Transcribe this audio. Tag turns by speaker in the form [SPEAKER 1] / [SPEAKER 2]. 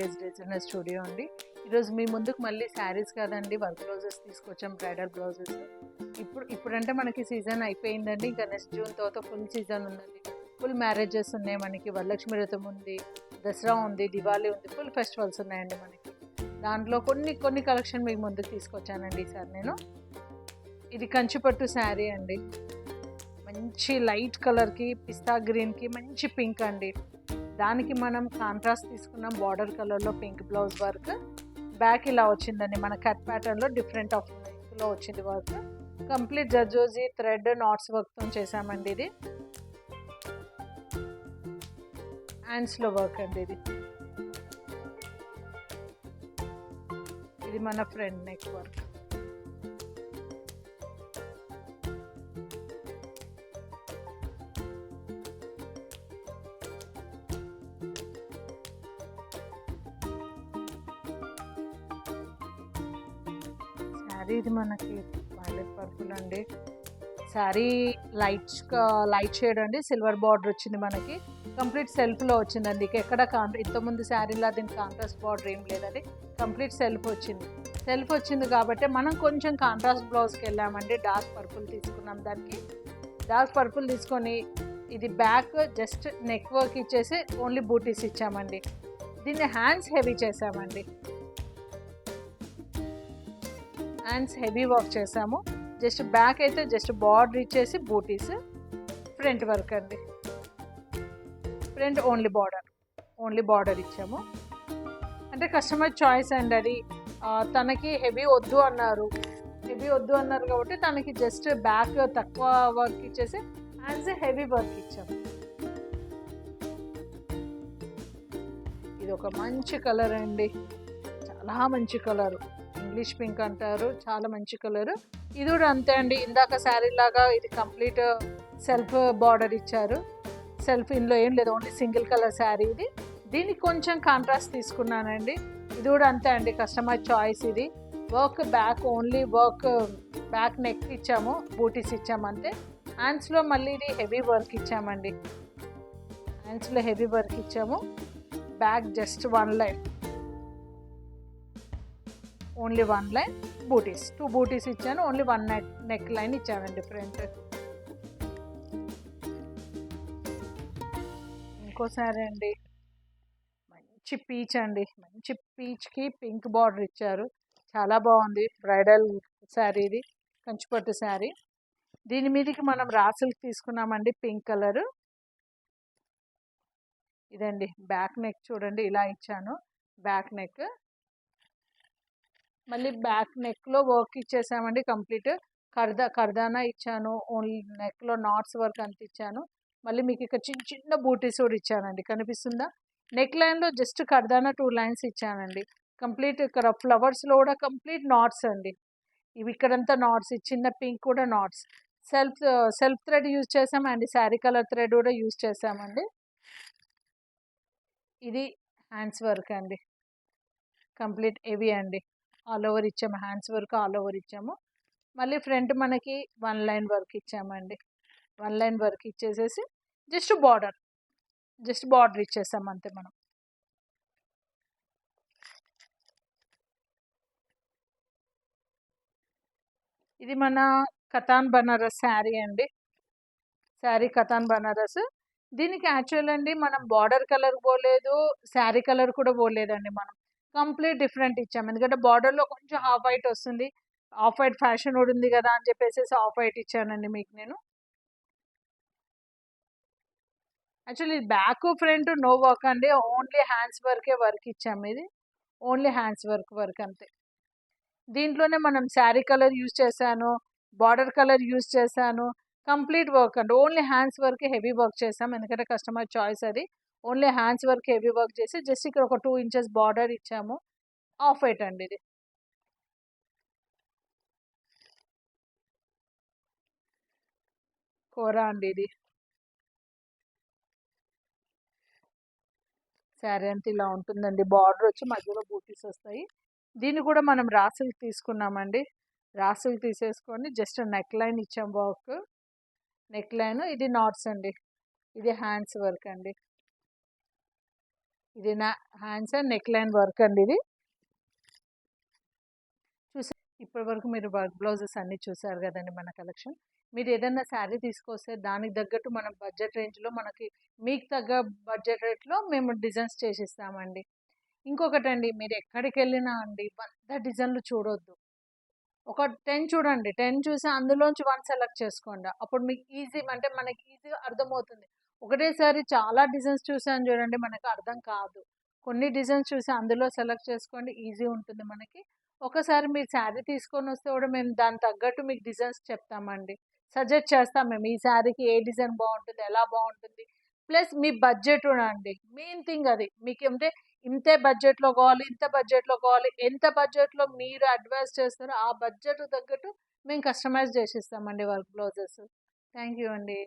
[SPEAKER 1] KS designer studio అండి. ఈరోజు మీ ముందుకు మళ్ళీ శారీస్ కాదండి, వర్క్ బ్లౌజెస్ తీసుకొచ్చాం, బ్రైడల్ బ్లౌజెస్. ఇప్పుడంటే మనకి సీజన్ అయిపోయిందండి. ఇంకా నెక్స్ట్ జూన్ తర్వాత ఫుల్ సీజన్ ఉందండి. ఫుల్ మ్యారేజెస్ ఉన్నాయి మనకి. వరలక్ష్మి వ్రతం ఉంది, దసరా ఉంది, దివాళీ ఉంది, ఫుల్ ఫెస్టివల్స్ ఉన్నాయండి మనకి. దాంట్లో కొన్ని కలెక్షన్ మీకు ముందుకు తీసుకొచ్చానండి ఈసారి నేను. ఇది కంచిపట్టు శారీ అండి. మంచి లైట్ కలర్కి, పిస్తా గ్రీన్కి మంచి పింక్ అండి. దానికి మనం కాంట్రాస్ట్ తీసుకున్నాం, బార్డర్ కలర్లో పింక్ బ్లౌజ్ వర్క్. బ్యాక్ ఇలా వచ్చిందండి, మన కట్ ప్యాటర్న్లో డిఫరెంట్ ఆఫ్ లో వచ్చింది వర్క్. కంప్లీట్ జర్జోజీ థ్రెడ్ నాట్స్ వర్క్తో చేసామండి. ఇది హ్యాండ్స్లో వర్క్ అండి. ఇది మన ఫ్రంట్ నెక్ వర్క్. శారీ ఇది మనకి వైలెట్ పర్పుల్ అండి. శారీ లైట్ షేడ్ అండి, సిల్వర్ బార్డర్ వచ్చింది మనకి. కంప్లీట్ సెల్ఫ్లో వచ్చిందండి. ఎక్కడ ఇంతకుముందు శారీలా దీనికి కాంట్రాస్ట్ బార్డర్ ఏం లేదండి, కంప్లీట్ సెల్ఫ్ వచ్చింది కాబట్టి మనం కొంచెం కాంట్రాస్ట్ బ్లౌజ్కి వెళ్ళామండి. డార్క్ పర్పుల్ తీసుకున్నాం. దానికి డార్క్ పర్పుల్ తీసుకొని ఇది బ్యాక్ జస్ట్ నెక్ వర్క్ ఇచ్చేసి ఓన్లీ బూటీస్ ఇచ్చామండి. దీన్ని హ్యాండ్స్ హెవీ చేసామండి. హ్యాండ్స్ హెవీ వర్క్ చేసాము. జస్ట్ బ్యాక్ అయితే జస్ట్ బార్డర్ ఇచ్చేసి బూటీస్. ఫ్రంట్ వర్క్ అండి, ఫ్రంట్ ఓన్లీ బార్డర్ ఇచ్చాము. అంటే కస్టమర్ చాయిస్ అండి అది. తనకి హెవీ వద్దు అన్నారు కాబట్టి తనకి జస్ట్ బ్యాక్ తక్కువ వర్క్ ఇచ్చేసి హ్యాండ్స్ హెవీ వర్క్ ఇచ్చాము. ఇది ఒక మంచి కలర్ అండి, చాలా మంచి కలరు. ఇంగ్లీష్ పింక్ అంటారు, చాలా మంచి కలరు. ఇది కూడా అంతే అండి, ఇందాక శారీ లాగా ఇది కంప్లీట్ సెల్ఫ్ బార్డర్ ఇచ్చారు. సెల్ఫ్ ఇందులో ఏం లేదు, ఓన్లీ సింగిల్ కలర్ శారీ ఇది. దీనికి కొంచెం కాంట్రాస్ట్ తీసుకున్నానండి. ఇది కూడా అంతే అండి, కస్టమర్ చాయిస్. ఇది work back only work, back neck ఇచ్చాము, బూటీస్ ఇచ్చాము అంతే. హ్యాండ్స్లో మళ్ళీ ఇది హెవీ వర్క్ ఇచ్చామండి. హ్యాండ్స్లో హెవీ వర్క్ ఇచ్చాము. Back just one line, only one line booties, 2 booties ఇచ్చాను. ఓన్లీ 1 నెక్ లైన్ ఇచ్చానండి ఫ్రంట్. ఇంకోసారి అండి, మంచి పీచ్ అండి, మంచి పీచ్కి పింక్ బార్డర్ ఇచ్చారు. చాలా బాగుంది. బ్రైడల్ శారీ ఇది, కంచిపట్టు శారీ. దీని మీదకి మనం రాసులు తీసుకున్నామండి, పింక్ కలరు. ఇదండి బ్యాక్ నెక్ చూడండి, ఇలా ఇచ్చాను బ్యాక్ నెక్. మళ్ళీ బ్యాక్ నెక్లో వర్క్ ఇచ్చేసామండి కంప్లీట్. కర్దానా ఇచ్చాను, ఓన్లీ నెక్లో నాట్స్ వర్క్ అంత ఇచ్చాను. మళ్ళీ మీకు ఇక్కడ చిన్న బూటీస్ కూడా ఇచ్చానండి, కనిపిస్తుందా? నెక్ లైన్లో జస్ట్ కర్దానా 2 లైన్స్ ఇచ్చానండి. కంప్లీట్ ఇక్కడ ఫ్లవర్స్లో కూడా కంప్లీట్ నాట్స్ అండి. ఇవి ఇక్కడంతా నాట్స్, చిన్న పింక్ కూడా నాట్స్. సెల్ఫ్ థ్రెడ్ యూజ్ చేసాం అండి, శారీ కలర్ థ్రెడ్ కూడా యూజ్ చేసామండి. ఇది హ్యాండ్స్ వర్క్ అండి, కంప్లీట్ హెవీ అండి. ఆల్ ఓవర్ ఇచ్చాము, హ్యాండ్స్ వర్క్ ఆల్ ఓవర్ ఇచ్చాము. మళ్ళీ ఫ్రంట్ మనకి 1 లైన్ వర్క్ ఇచ్చామండి. 1 లైన్ వర్క్ ఇచ్చేసేసి జస్ట్ బార్డర్ ఇచ్చేసాం అంతే మనం. ఇది మన కతాన్ బనారస్ శారీ అండి. శారీ కతాన్ బనారస్. దీనికి యాక్చువల్ అండి మనం బార్డర్ కలర్ పోలేదు, శారీ కలర్ కూడా పోలేదండి. మనం కంప్లీట్ డిఫరెంట్ ఇచ్చాము. ఎందుకంటే బార్డర్లో కొంచెం హాఫ్ వైట్ వస్తుంది, ఆఫ్ వైట్ ఫ్యాషన్ కూడా ఉంది కదా అని చెప్పేసి ఆఫ్ వైట్ ఇచ్చానండి మీకు నేను. Actually back front no work అండి, ఓన్లీ హ్యాండ్స్ వర్కే వర్క్ ఇచ్చాము. ఇది ఓన్లీ హ్యాండ్స్ వర్క్ అంతే. దీంట్లోనే మనం శారీ కలర్ యూజ్ చేశాను, బార్డర్ కలర్ యూజ్ చేశాను. కంప్లీట్ వర్క్ అండి, only hands work heavy work చేసాం. ఎందుకంటే కస్టమర్ చాయిస్ అది. Only hands work heavy work చేసి జస్ట్ ఇక్కడ ఒక 2 ఇంచెస్ బార్డర్ ఇచ్చాము. ఆఫ్ వైట్ అండి ఇది. కోరా అండి ఇది. శారీ అంతా ఇలా ఉంటుందండి. బార్డర్ వచ్చి మధ్యలో బూటీస్ వస్తాయి. దీన్ని కూడా మనం రాసులు తీసుకున్నామండి. రాసులు తీసేసుకొని జస్ట్ నెక్ లైన్ ఇచ్చాం వర్క్. నెక్ లైన్ ఇది నాట్స్ అండి. ఇది హ్యాండ్స్ వర్క్ అండి. ఇది నా hands and neck line work అండి ఇది. చూసా ఇప్పటి వరకు మీరు వర్క్ బ్లౌజెస్ అన్నీ చూసారు కదండి మన కలెక్షన్. మీరు ఏదైనా శారీ తీసుకొస్తే దానికి తగ్గట్టు మన బడ్జెట్ రేంజ్‌లో మనకి మీకు తగ్గ బడ్జెట్ రేట్‌లో మేము డిజైన్స్ చేసిస్తామండి. ఇంకొకటండి మీరు ఎక్కడికెళ్ళినా అండి 100 డిజైన్‌లు చూడొద్దు. ఒక 10 చూడండి. 10 చూసి అందులోంచి 1 సెలెక్ట్ చేసుకోండి. అప్పుడు మీకు అంటే మనకి ఈజీగా అర్థమవుతుంది. ఒకటేసారి చాలా డిజైన్స్ చూసాను చూడండి మనకు అర్థం కాదు. కొన్ని డిజైన్స్ చూసి అందులో సెలెక్ట్ చేసుకోండి. ఈజీ ఉంటుంది మనకి. ఒకసారి మీరు శారీ తీసుకొనొస్తే కూడా మేము దానికి తగ్గట్టు మీకు డిజైన్స్ చెప్తామండి. సజెస్ట్ చేస్తాం మేము. ఈ శారీకి ఏ డిజైన్ బావుంటుంది? ఎలా బావుంటుంది? ప్లస్ మీ బడ్జెట్ కూడా అండి. మెయిన్ థింగ్ అది. మీకేంటే ఇంతే బడ్జెట్‌లో కావాలి, ఇంత బడ్జెట్‌లో కావాలి. ఎంత బడ్జెట్‌లో మీరు అడ్వైస్ చేస్తారో ఆ బడ్జెట్‌కి తగ్గట్టు మేము కస్టమైజ్ చేసిస్తామండి వర్క్ బ్లౌజెస్. థ్యాంక్ యూ అండి.